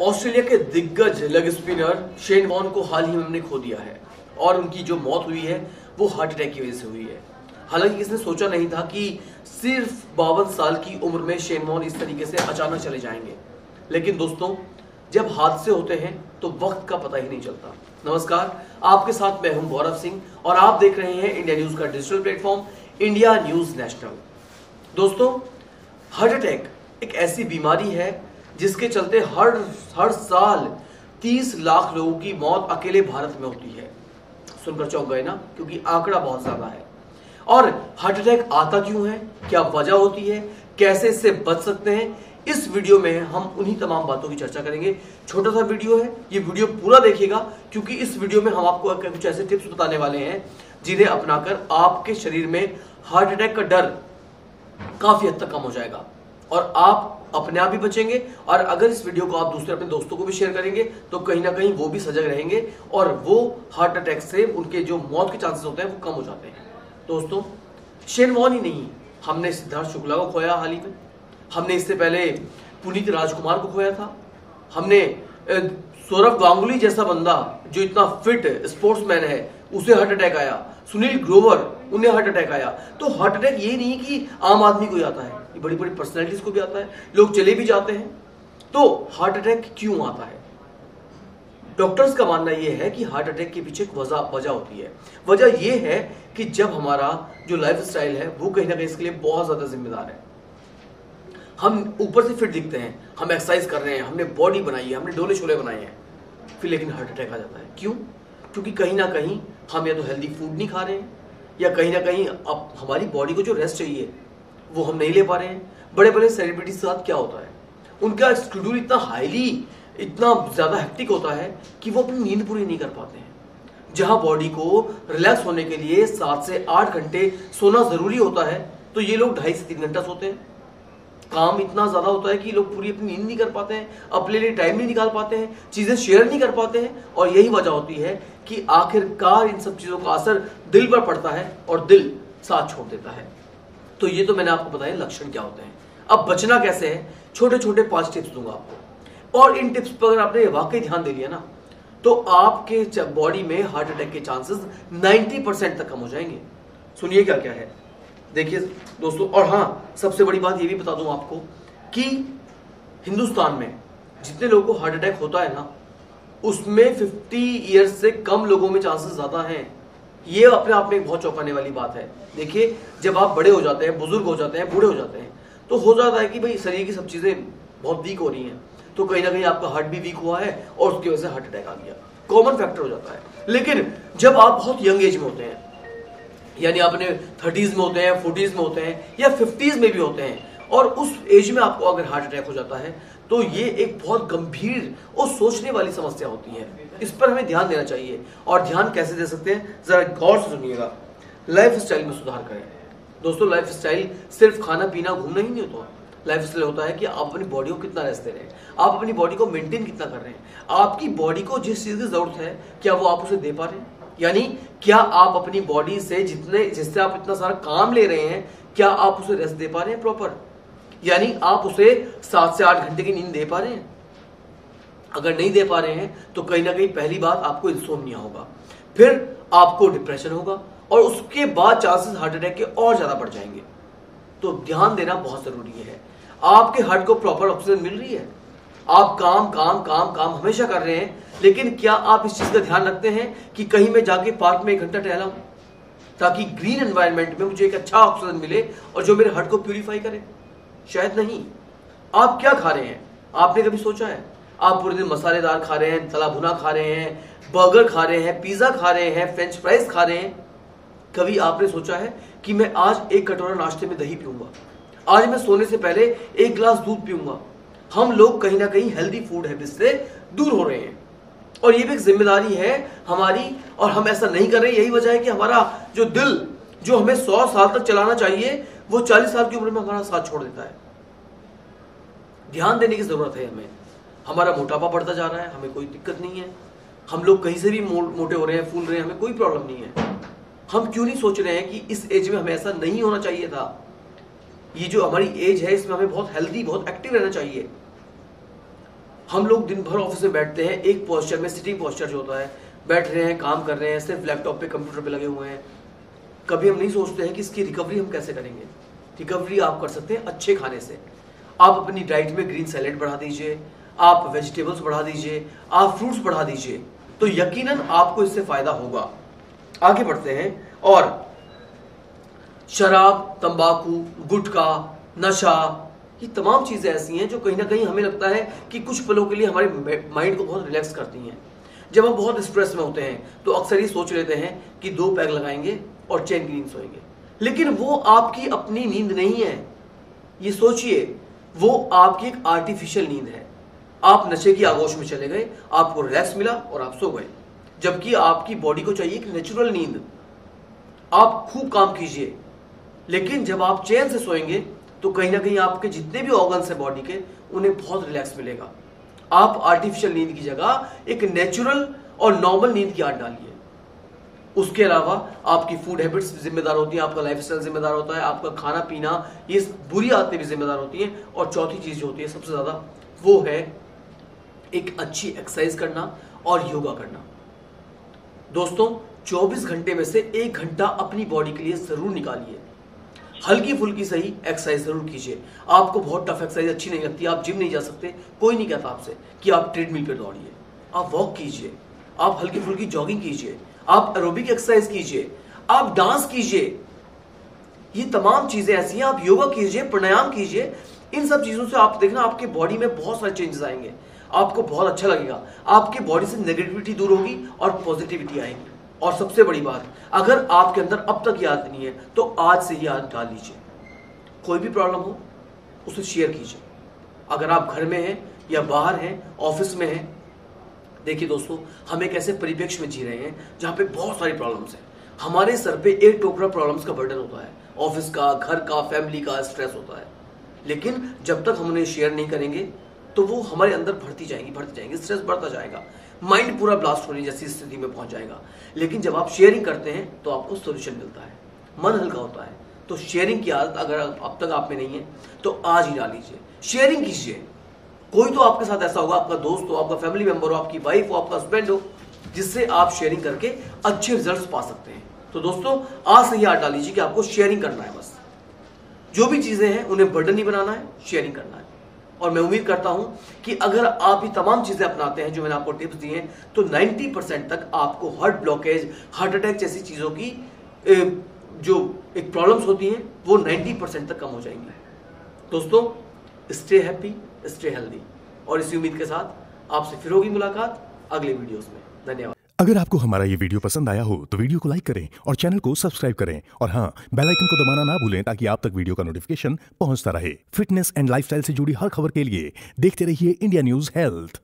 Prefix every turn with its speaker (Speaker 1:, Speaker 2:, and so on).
Speaker 1: Australia के दिग्गज leg spinner Shane Warne को हाल ही में हमने खो दिया है और उनकी जो मौत हुई है वो हार्ट अटैक की वजह से हुई है। हालांकि किसने सोचा नहीं था कि सिर्फ 52 साल की उम्र में शेन वॉर्न इस तरीके से अचानक चले जाएंगे। लेकिन दोस्तों, जब हादसे होते हैं तो वक्त का पता ही नहीं चलता। नमस्कार, आपके साथ मैं हूं गौरव सिंह और आप देख रहे हैं इंडिया न्यूज का digital platform India news national. दोस्तों, हार्ट अटैक एक ऐसी बीमारी है जिसके चलते हर साल 30 लाख लोगों की मौत अकेले भारत में होती है। सुनकर चौंक गए ना, क्योंकि आंकड़ा बहुत ज्यादा है। और हार्ट अटैक आता क्यों है, क्या वजह होती है, कैसे इससे बच सकते हैं, इस वीडियो में हम उन्हीं तमाम बातों की चर्चा करेंगे। छोटा सा वीडियो है, ये वीडियो पूरा देखिएगा क्योंकि इस वीडियो में हम आपको कुछ ऐसे टिप्स बताने वाले हैं जिन्हें अपनाकर आपके शरीर में हार्ट अटैक का डर काफी हद तक कम हो जाएगा और आप अपने आप भी बचेंगे। और अगर इस वीडियो को आप दूसरे अपने दोस्तों को भी शेयर करेंगे तो कहीं ना कहीं वो भी सजग रहेंगे और वो हार्ट अटैक से उनके जो मौत के चांसेस होते हैं वो कम हो जाते हैं। दोस्तों, शेन वॉर्न ही नहीं, हमने सिद्धार्थ शुक्ला को खोया हाल ही में, हमने इससे पहले पुनीत राजकुमार को खोया था, हमने सौरव गांगुली जैसा बंदा जो इतना फिट स्पोर्ट्समैन है उसे हार्ट अटैक आया, सुनील ग्रोवर उन्हें हार्ट अटैक आया। तो हार्ट अटैक ये नहीं कि आम आदमी को आता है, ये बड़ी बड़ी पर्सनैलिटीज को भी आता है, लोग चले भी जाते हैं। तो हार्ट अटैक क्यों आता है? डॉक्टर्स का मानना यह है कि हार्ट अटैक के पीछे एक वजह होती है। वजह यह है कि जब हमारा जो लाइफ स्टाइल है वो कहीं ना कहीं इसके लिए बहुत ज्यादा जिम्मेदार है। हम ऊपर से फिट दिखते हैं, हम एक्सरसाइज कर रहे हैं, हमने बॉडी बनाई है, हमने डोले शोले बनाए हैं, फिर लेकिन हार्ट अटैक आ जाता है। क्यों? क्योंकि कहीं ना कहीं हम या तो हेल्दी फूड नहीं खा रहे हैं या कहीं ना कहीं अब हमारी बॉडी को जो रेस्ट चाहिए वो हम नहीं ले पा रहे हैं। बड़े बड़े सेलिब्रिटीज के साथ क्या होता है, उनका शेड्यूल इतना ज्यादा हेक्टिक होता है कि वो अपनी नींद पूरी नहीं कर पाते हैं। जहां बॉडी को रिलैक्स होने के लिए 7 से 8 घंटे सोना जरूरी होता है, तो ये लोग 2.5 से 3 घंटा सोते हैं। काम इतना ज्यादा होता है कि लोग पूरी अपनी नींद नहीं कर पाते हैं, अपने लिए टाइम नहीं निकाल पाते हैं, चीजें शेयर नहीं कर पाते हैं। और यही वजह होती है कि आखिरकार इन सब चीजों का असर दिल पर पड़ता है और दिल साथ छोड़ देता है। तो ये तो मैंने आपको बताया लक्षण क्या होते हैं। अब बचना कैसे है, छोटे छोटे 5 टिप्स दूंगा आपको, और इन टिप्स पर अगर आपने वाकई ध्यान दे लिया ना तो आपके बॉडी में हार्ट अटैक के चांसेस 90% तक कम हो जाएंगे। सुनिए क्या क्या है, देखिए दोस्तों। और हाँ, सबसे बड़ी बात ये भी बता दूं आपको कि हिंदुस्तान में जितने लोगों को हार्ट अटैक होता है ना, उसमें 50 ईयर्स से कम लोगों में चांसेस ज्यादा हैं। ये अपने आप में एक बहुत चौंकाने वाली बात है। देखिए, जब आप बड़े हो जाते हैं, बुजुर्ग हो जाते हैं, बूढ़े हो जाते हैं, तो हो जाता है कि भाई शरीर की सब चीजें बहुत वीक हो रही हैं, तो कहीं ना कहीं आपका हार्ट भी वीक हुआ है और उसकी वजह से हार्ट अटैक आ गया। कॉमन फैक्टर हो जाता है। लेकिन जब आप बहुत यंग एज में होते हैं, यानी आपने 30s में होते हैं, 40s में होते हैं या 50s में भी होते हैं, और उस एज में आपको अगर हार्ट अटैक हो जाता है तो ये एक बहुत गंभीर और सोचने वाली समस्या होती है। इस पर हमें ध्यान देना चाहिए। और ध्यान कैसे दे सकते हैं, जरा गौर से सुनिएगा। लाइफ स्टाइल में सुधार करें। दोस्तों, लाइफ स्टाइल सिर्फ खाना पीना घूमना ही नहीं होता। लाइफ स्टाइल होता है कि आप अपनी बॉडी को कितना रेस्ट दे रहे हैं, आप अपनी बॉडी को मेंटेन कितना कर रहे हैं, आपकी बॉडी को जिस चीज की जरूरत है क्या वो आप उसे दे पा रहे हैं, यानी क्या आप अपनी बॉडी से जिससे आप इतना सारा काम ले रहे हैं, क्या आप उसे रेस्ट दे पा रहे हैं प्रॉपर, यानी आप उसे 7 से 8 घंटे की नींद दे पा रहे हैं। अगर नहीं दे पा रहे हैं तो कहीं ना कहीं पहली बात आपको इंसोम्निया होगा, फिर आपको डिप्रेशन होगा और उसके बाद चांसेस हार्ट अटैक के और ज्यादा बढ़ जाएंगे। तो ध्यान देना बहुत जरूरी है। आपके हार्ट को प्रॉपर ऑक्सीजन मिल रही है, आप काम काम काम काम हमेशा कर रहे हैं, लेकिन क्या आप इस चीज का ध्यान रखते हैं कि कहीं मैं जाके पार्क में 1 घंटा टहला हूं ताकि ग्रीन एनवायरनमेंट में मुझे एक अच्छा ऑक्सीजन मिले और जो मेरे हार्ट को प्यूरिफाई करे? शायद नहीं। आप क्या खा रहे हैं, आपने कभी सोचा है? आप पूरे दिन मसालेदार खा रहे हैं, तला भुना खा रहे हैं, बर्गर खा रहे हैं, पिज्जा खा रहे हैं, फ्रेंच फ्राइज खा रहे हैं। कभी आपने सोचा है कि मैं आज 1 कटोरा नाश्ते में दही पीऊंगा, आज मैं सोने से पहले 1 गिलास दूध पीऊंगा? हम लोग कहीं ना कहीं हेल्दी फूड हैबिट से दूर हो रहे हैं और ये भी एक जिम्मेदारी है हमारी, और हम ऐसा नहीं कर रहे। यही वजह है कि हमारा जो दिल जो हमें 100 साल तक चलाना चाहिए वो 40 साल की उम्र में हमारा साथ छोड़ देता है। ध्यान देने की जरूरत है हमें। हमारा मोटापा बढ़ता जा रहा है, हमें कोई दिक्कत नहीं है, हम लोग कहीं से भी मोटे हो रहे हैं, फूल रहे हैं, हमें कोई प्रॉब्लम नहीं है। हम क्यों नहीं सोच रहे हैं कि इस एज में हमें ऐसा नहीं होना चाहिए था। ये जो हमारी एज है इसमें हमें बहुत हेल्दी, बहुत एक्टिव रहना चाहिए। हम लोग दिन भर ऑफिस में बैठते हैं एक पोस्चर में, सिटिंग पोस्चर जो होता है, बैठ रहे हैं, काम कर रहे हैं, सिर्फ लैपटॉप पे, कंप्यूटर पे लगे हुए हैं। कभी हम नहीं सोचते हैं कि इसकी रिकवरी हम कैसे करेंगे। रिकवरी आप कर सकते हैं अच्छे खाने से। आप अपनी डाइट में ग्रीन सैलेड बढ़ा दीजिए, आप वेजिटेबल्स बढ़ा दीजिए, आप फ्रूट्स बढ़ा दीजिए, तो यकीनन आपको इससे फायदा होगा। आगे बढ़ते हैं। और शराब, तंबाकू, गुटखा, नशा, ये तमाम चीजें ऐसी हैं जो कहीं ना कहीं हमें लगता है कि कुछ पलों के लिए हमारे माइंड को बहुत रिलैक्स करती हैं। जब हम बहुत स्ट्रेस में होते हैं तो अक्सर ये सोच लेते हैं कि 2 पैग लगाएंगे और चैन की नींद सोएंगे, लेकिन वो आपकी अपनी नींद नहीं है। ये सोचिए, वो आपकी एक आर्टिफिशियल नींद है। आप नशे की आगोश में चले गए, आपको रिलैक्स मिला और आप सो गए, जबकि आपकी बॉडी को चाहिए एक नेचुरल नींद। आप खूब काम कीजिए, लेकिन जब आप चैन से सोएंगे तो कहीं ना कहीं आपके जितने भी ऑर्गन्स है बॉडी के, उन्हें बहुत रिलैक्स मिलेगा। आप आर्टिफिशियल नींद की जगह एक नेचुरल और नॉर्मल नींद की आदत डालिए। उसके अलावा आपकी फूड हैबिट्स जिम्मेदार होती हैं, आपका लाइफस्टाइल जिम्मेदार होता है, आपका खाना पीना, ये बुरी आदतें भी जिम्मेदार होती हैं। और चौथी चीज जो होती है सबसे ज्यादा, वो है एक अच्छी एक्सरसाइज करना और योगा करना। दोस्तों, 24 घंटे में से 1 घंटा अपनी बॉडी के लिए जरूर निकालिए। हल्की फुल्की सही एक्सरसाइज जरूर कीजिए। आपको बहुत टफ एक्सरसाइज अच्छी नहीं लगती, आप जिम नहीं जा सकते, कोई नहीं कहता आपसे कि आप ट्रेडमिल पर दौड़िए। आप वॉक कीजिए, आप हल्की फुल्की जॉगिंग कीजिए, आप एरोबिक एक्सरसाइज कीजिए, आप डांस कीजिए। ये तमाम चीजें ऐसी हैं। आप योगा कीजिए, प्राणायाम कीजिए। इन सब चीजों से आप देखना आपके बॉडी में बहुत सारे चेंजेस आएंगे, आपको बहुत अच्छा लगेगा। आपके बॉडी से नेगेटिविटी दूर होगी और पॉजिटिविटी आएगी। और सबसे बड़ी बात, अगर आपके अंदर अब तक ये आदत नहीं है तो आज से ये आदत डाल लीजिए। कोई भी प्रॉब्लम हो उसे शेयर कीजिए। अगर आप घर में हैं या बाहर हैं, ऑफिस में हैं, देखिए दोस्तों, हम एक ऐसे परिप्रेक्ष्य में जी रहे हैं जहां पे बहुत सारी प्रॉब्लम्स हैं। हमारे सर पे एक टोकरा प्रॉब्लम्स का बर्डन होता है, ऑफिस का, घर का, फैमिली का स्ट्रेस होता है। लेकिन जब तक हम उन्हें शेयर नहीं करेंगे तो वो हमारे अंदर बढ़ती जाएंगी, स्ट्रेस बढ़ता जाएगा, माइंड पूरा ब्लास्ट होने जैसी स्थिति में पहुंच जाएगा। लेकिन जब आप शेयरिंग करते हैं तो आपको सोल्यूशन मिलता है, मन हल्का होता है। तो शेयरिंग की आदत अगर अब तक आप में नहीं है तो आज ही डाल लीजिए, शेयरिंग कीजिए। कोई तो आपके साथ ऐसा होगा, आपका दोस्त हो, आपका फैमिली मेंबर हो, आपकी वाइफ हो, आपका हस्बैंड हो, जिससे आप शेयरिंग करके अच्छे रिजल्ट्स पा सकते हैं। तो दोस्तों, आज से ही आदत डाल लीजिए कि आपको शेयरिंग करना है। बस जो भी चीजें हैं उन्हें बर्डन नहीं बनाना है, शेयरिंग करना है। और मैं उम्मीद करता हूं कि अगर आप ये तमाम चीजें अपनाते हैं जो मैंने आपको टिप्स दी हैं, तो 90% तक आपको हार्ट ब्लॉकेज, हार्ट अटैक जैसी चीजों की जो एक प्रॉब्लम्स होती हैं वो 90% तक कम हो जाएंगी। दोस्तों, स्टे हैप्पी, स्टे हेल्दी। और इसी उम्मीद के साथ आपसे फिर होगी मुलाकात अगले वीडियोस में। धन्यवाद।
Speaker 2: अगर आपको हमारा ये वीडियो पसंद आया हो तो वीडियो को लाइक करें और चैनल को सब्सक्राइब करें। और हाँ, बेल आइकन को दबाना ना भूलें ताकि आप तक वीडियो का नोटिफिकेशन पहुंचता रहे। फिटनेस एंड लाइफस्टाइल से जुड़ी हर खबर के लिए देखते रहिए इंडिया न्यूज हेल्थ।